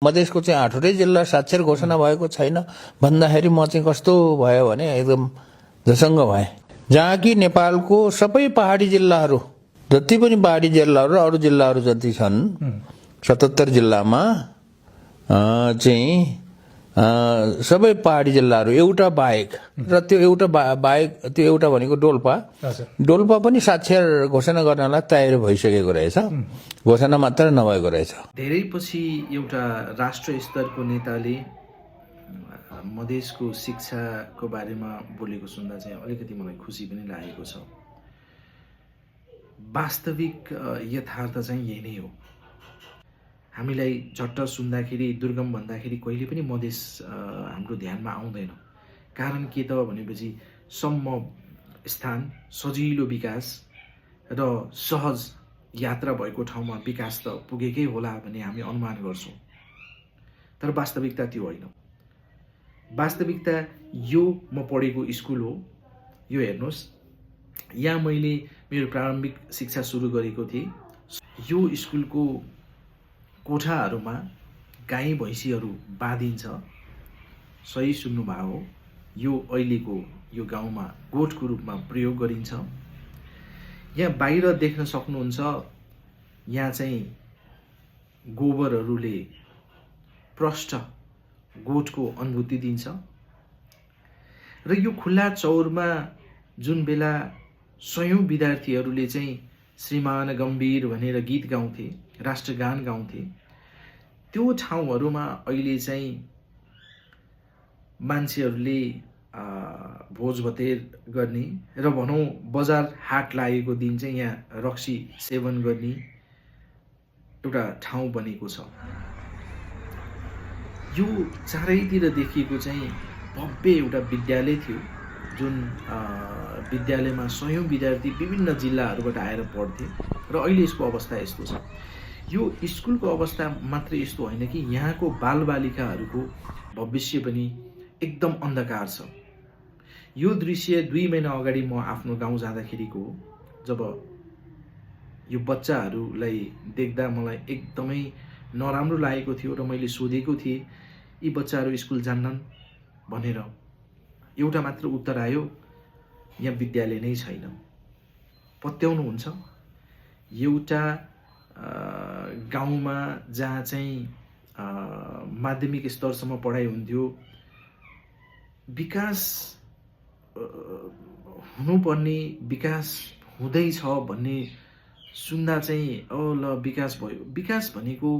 मधेसको चाहिँ 8वटै जिल्ला साक्षर घोषणा भएको छैन भन्दाखेरि म चाहिँ कस्तो भयो भने एकदम झसङ्ग भएँ। जहाँ कि नेपालको सबै पहाडी जिल्लाहरू जति पनि पहाडी जिल्लाहरू र अरू जिल्लाहरू जति छन् 77 जिल्लामा चाहिँ सबै पहाडी जिल्लाहरू एउटा बाहेक र त्यो एउटा बाहेक त्यो एउटा भनेको डोल्पा पनि साक्षर घोषणा गर्नलाई तयार भइसकेको रहेछ, घोषणा मात्र नभएको रहेछ। धेरै पछि एउटा राष्ट्र स्तरको नेताले मधेसको शिक्षाको बारेमा बोलेको सुन्दा चाहिँ अलिकति मलाई खुसी पनि लागेको छ। वास्तविक यथार्थ चाहिँ यही नै हो। हामीलाई झट्ट सुन्दाखेरि दुर्गम भन्दाखेरि कहिले पनि मधेस हाम्रो ध्यानमा आउँदैन। कारण के त भनेपछि सम्म स्थान, सजिलो विकास र सहज यात्रा भएको ठाउँमा विकास त पुगेकै होला भन्ने हामी अनुमान गर्छौँ। तर वास्तविकता त्यो होइन। वास्तविकता यो म पढेको स्कुल हो। यो हेर्नुहोस्, यहाँ मैले मेरो प्रारम्भिक शिक्षा सुरु गरेको थिएँ। यो स्कुलको कोठाहरूमा गाई भैँसीहरू बाँधिन्छ। सही सुन्नुभएको हो। यो अहिलेको यो गाउँमा गोठको रूपमा प्रयोग गरिन्छ। यहाँ बाहिर देख्न सक्नुहुन्छ, यहाँ चाहिँ गोबरहरूले प्रष्ट गोठको अनुभूति दिन्छ। र यो खुल्ला चौरमा जुन बेला सयौं विद्यार्थीहरूले चाहिँ श्रीमान गम्भीर भनेर गीत गाउँथे, राष्ट्रगान गाउँथे, त्यो ठाउँहरूमा अहिले चाहिँ मान्छेहरूले भोज भतेर गर्ने र भनौँ बजार हाट लागेको दिन चाहिँ यहाँ रक्सी सेवन गर्ने एउटा ठाउँ बनेको छ। यो चारैतिर देखिएको चाहिँ भव्य एउटा विद्यालय थियो, जुन विद्यालयमा सयौं विद्यार्थी विभिन्न जिल्लाहरूबाट आएर पढ्थे। र अहिले यसको अवस्था यस्तो छ। यो स्कुलको अवस्था मात्र यस्तो होइन कि यहाँको बालबालिकाहरूको भविष्य पनि एकदम अन्धकार छ। यो दृश्य 2 महिना अगाडि म आफ्नो गाउँ जाँदाखेरिको हो, जब यो बच्चाहरूलाई देख्दा मलाई एकदमै नराम्रो लागेको थियो र मैले सोधेको थिएँ, यी बच्चाहरू स्कुल जान्नन् भनेर। एउटा मात्र उत्तर आयो, यहाँ विद्यालय नै छैन। पत्याउनुहुन्छ, एउटा गाउँमा जहाँ चाहिँ माध्यमिक स्तरसम्म पढाइ हुन्थ्यो, विकास हुनुपर्ने विकास हुँदैछ भन्ने सुन्दा चाहिँ ल विकास भयो। विकास भनेको